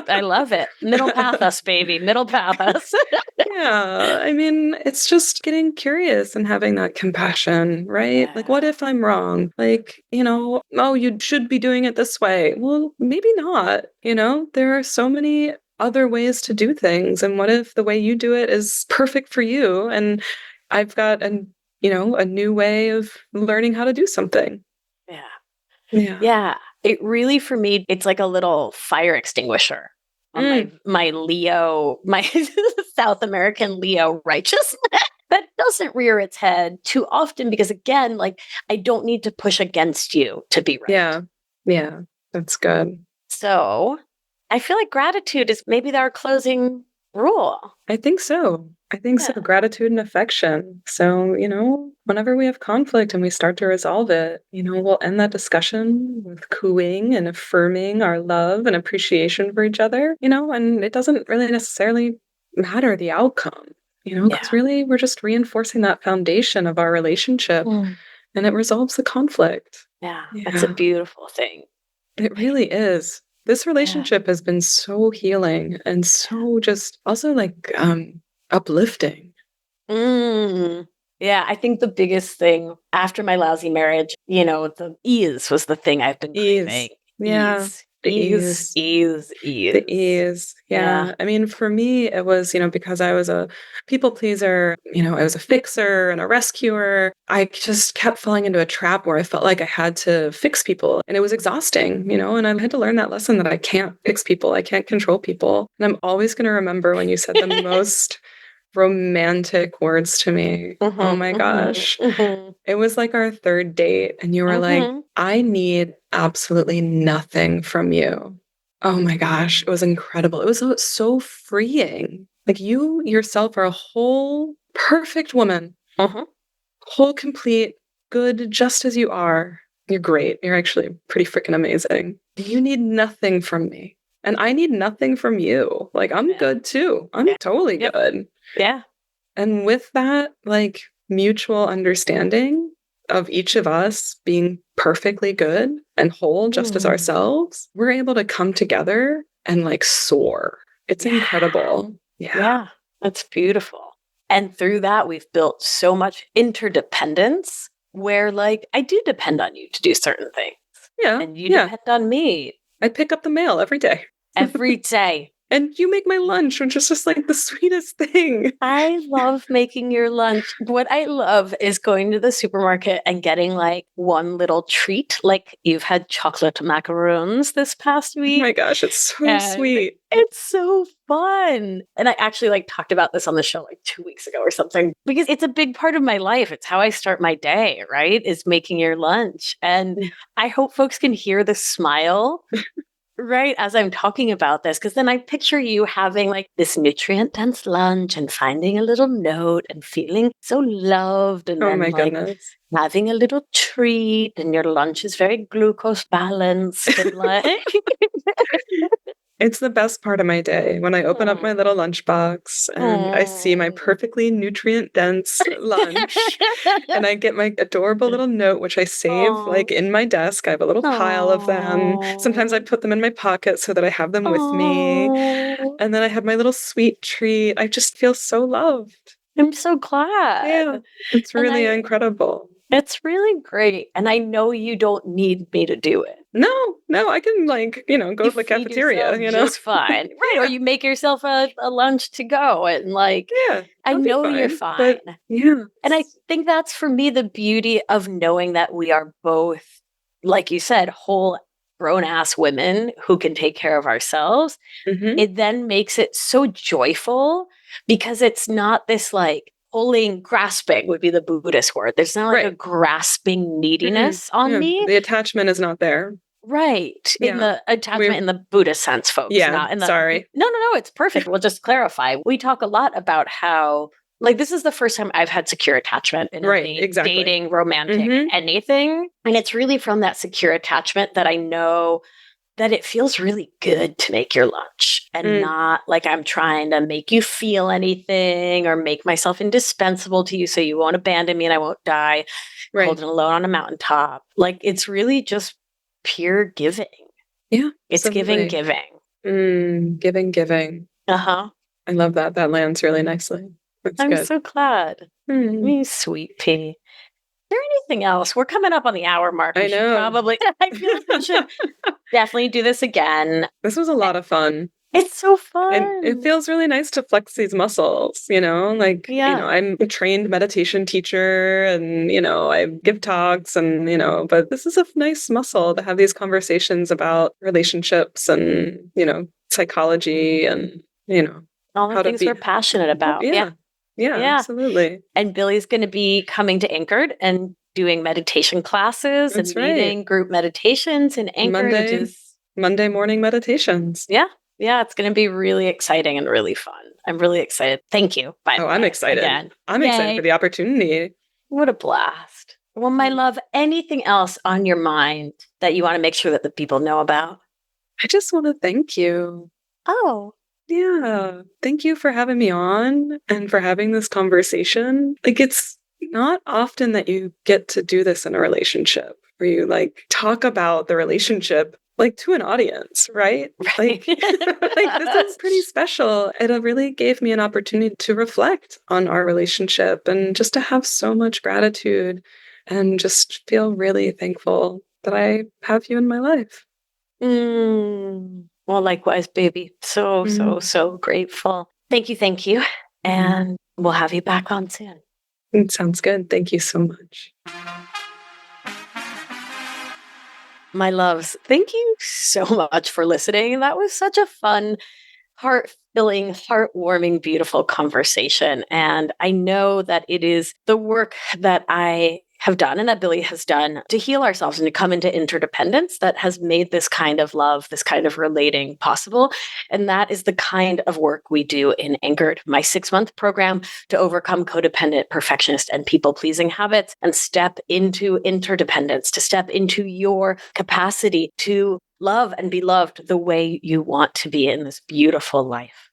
I love it. Middle path us, baby. Middle path us. Yeah. I mean, it's just getting curious and having that compassion, right? Yeah. Like, what if I'm wrong? Like, oh, you should be doing it this way. Well, maybe not. There are so many other ways to do things. And what if the way you do it is perfect for you? And I've got a new way of learning how to do something. Yeah. It really, for me, it's like a little fire extinguisher on my Leo, my South American Leo righteousness that doesn't rear its head too often because, again, like I don't need to push against you to be right. Yeah. That's good. So I feel like gratitude is maybe our closing rule. I think so. So. Gratitude and affection. So, whenever we have conflict and we start to resolve it, we'll end that discussion with cooing and affirming our love and appreciation for each other, and it doesn't really necessarily matter the outcome, because really we're just reinforcing that foundation of our relationship and it resolves the conflict. Yeah. That's a beautiful thing. It really is. This relationship has been so healing and so just also like uplifting. Yeah, I think the biggest thing after my lousy marriage, the ease was the thing I've been craving. Yeah. Ease, The ease, ease. ease, The ease. ease. Yeah. Yeah. I mean, for me, it was, because I was a people pleaser, I was a fixer and a rescuer. I just kept falling into a trap where I felt like I had to fix people. And it was exhausting, and I had to learn that lesson that I can't fix people. I can't control people. And I'm always going to remember when you said the most romantic words to me. Oh my gosh. It was like our third date, and you were like, I need absolutely nothing from you. Oh my gosh, it was incredible. It was so freeing. Like you yourself are a whole perfect woman, whole, complete, good, just as you are. You're great. You're actually pretty freaking amazing. You need nothing from me. And I need nothing from you. Like, I'm good too. I'm totally good. Yeah. And with that, like, mutual understanding of each of us being perfectly good and whole just as ourselves, we're able to come together and like soar. It's incredible. Yeah. That's beautiful. And through that, we've built so much interdependence where, like, I do depend on you to do certain things. Yeah. And you depend on me I pick up the mail every day. every day. And you make my lunch, which is just like the sweetest thing. I love making your lunch. What I love is going to the supermarket and getting like one little treat. Like you've had chocolate macaroons this past week. Oh my gosh, it's so sweet. It's so fun. And I actually like talked about this on the show like 2 weeks ago or something because it's a big part of my life. It's how I start my day, right? Is making your lunch. And I hope folks can hear the smile right as I'm talking about this, because then I picture you having like this nutrient dense lunch and finding a little note and feeling so loved, and Oh then my like goodness. having a little treat, and your lunch is very glucose balanced and like It's the best part of my day when I open up my little lunchbox and I see my perfectly nutrient dense lunch and I get my adorable little note, which I save like in my desk. I have a little pile of them. Sometimes I put them in my pocket so that I have them with me. And then I have my little sweet treat. I just feel so loved. I'm so glad. Yeah, it's really incredible. It's really great. And I know you don't need me to do it. No, I can like, go to the cafeteria, Just fine. Right. Or you make yourself a lunch to go and like, I know you're fine. But, yeah. And I think that's for me the beauty of knowing that we are both, like you said, whole grown ass women who can take care of ourselves. It then makes it so joyful because it's not this like pulling, grasping would be the Buddhist word. There's not like a grasping neediness on me. The attachment is not there. Right. In the attachment in the Buddhist sense, folks. Yeah. Not in the, sorry. No, it's perfect. We'll just clarify. We talk a lot about how, like, this is the first time I've had secure attachment in a dating, romantic, anything. And it's really from that secure attachment that I know that it feels really good to make your lunch and not like I'm trying to make you feel anything or make myself indispensable to you so you won't abandon me and I won't die cold and alone on a mountaintop. Like, it's really just pure giving. Yeah. It's giving. Giving. Uh-huh. I love that. That lands really nicely. That's I'm good. so glad. You sweet pea. Is there anything else? We're coming up on the hour mark. I know. I feel like we should definitely do this again. This was a lot of fun. It's so fun. And it feels really nice to flex these muscles, like, I'm a trained meditation teacher and, I give talks and, but this is a nice muscle to have these conversations about relationships and, psychology and, all the things we're passionate about. Yeah, absolutely. And Billie's going to be coming to Anchored and doing meditation classes and leading group meditations in Anchored, which is Monday morning meditations. Yeah, it's going to be really exciting and really fun. I'm really excited. Thank you. I'm excited. Again. I'm excited for the opportunity. What a blast. Well, my love, anything else on your mind that you want to make sure that the people know about? I just want to thank you. Oh. Yeah. Thank you for having me on and for having this conversation. Like, it's not often that you get to do this in a relationship where you like talk about the relationship like to an audience, right? Like, this is pretty special. It really gave me an opportunity to reflect on our relationship and just to have so much gratitude and just feel really thankful that I have you in my life. Well, likewise, baby. So grateful. Thank you. Thank you. And we'll have you back on soon. It sounds good. Thank you so much. My loves, thank you so much for listening. That was such a fun, heart-filling, heartwarming, beautiful conversation. And I know that it is the work that I have done and that Billie has done to heal ourselves and to come into interdependence that has made this kind of love, this kind of relating possible. And that is the kind of work we do in Anchored, my 6-month program to overcome codependent, perfectionist, and people-pleasing habits and step into interdependence, to step into your capacity to love and be loved the way you want to be in this beautiful life.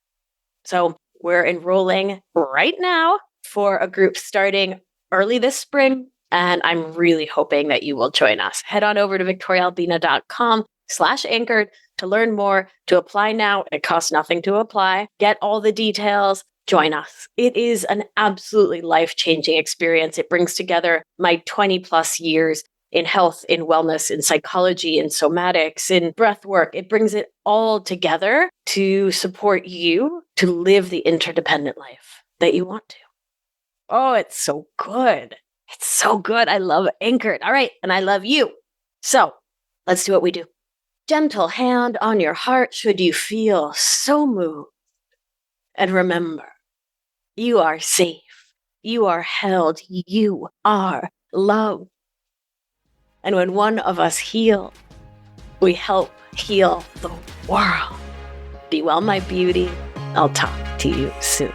So we're enrolling right now for a group starting early this spring. And I'm really hoping that you will join us. Head on over to victoriaalbina.com/anchored to learn more, to apply now. It costs nothing to apply. Get all the details. Join us. It is an absolutely life-changing experience. It brings together my 20 plus years in health, in wellness, in psychology, in somatics, in breath work. It brings it all together to support you to live the interdependent life that you want to. Oh, it's so good. It's so good. I love Anchored. All right. And I love you. So let's do what we do. Gentle hand on your heart should you feel so moved. And remember, you are safe. You are held. You are loved. And when one of us heals, we help heal the world. Be well, my beauty. I'll talk to you soon.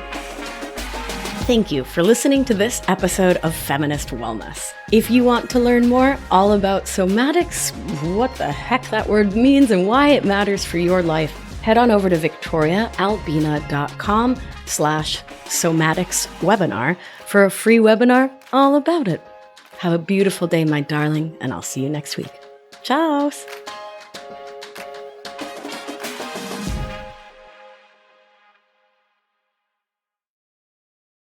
Thank you for listening to this episode of Feminist Wellness. If you want to learn more all about somatics, what the heck that word means and why it matters for your life, head on over to victoriaalbina.com/somatics webinar for a free webinar all about it. Have a beautiful day, my darling, and I'll see you next week. Ciao!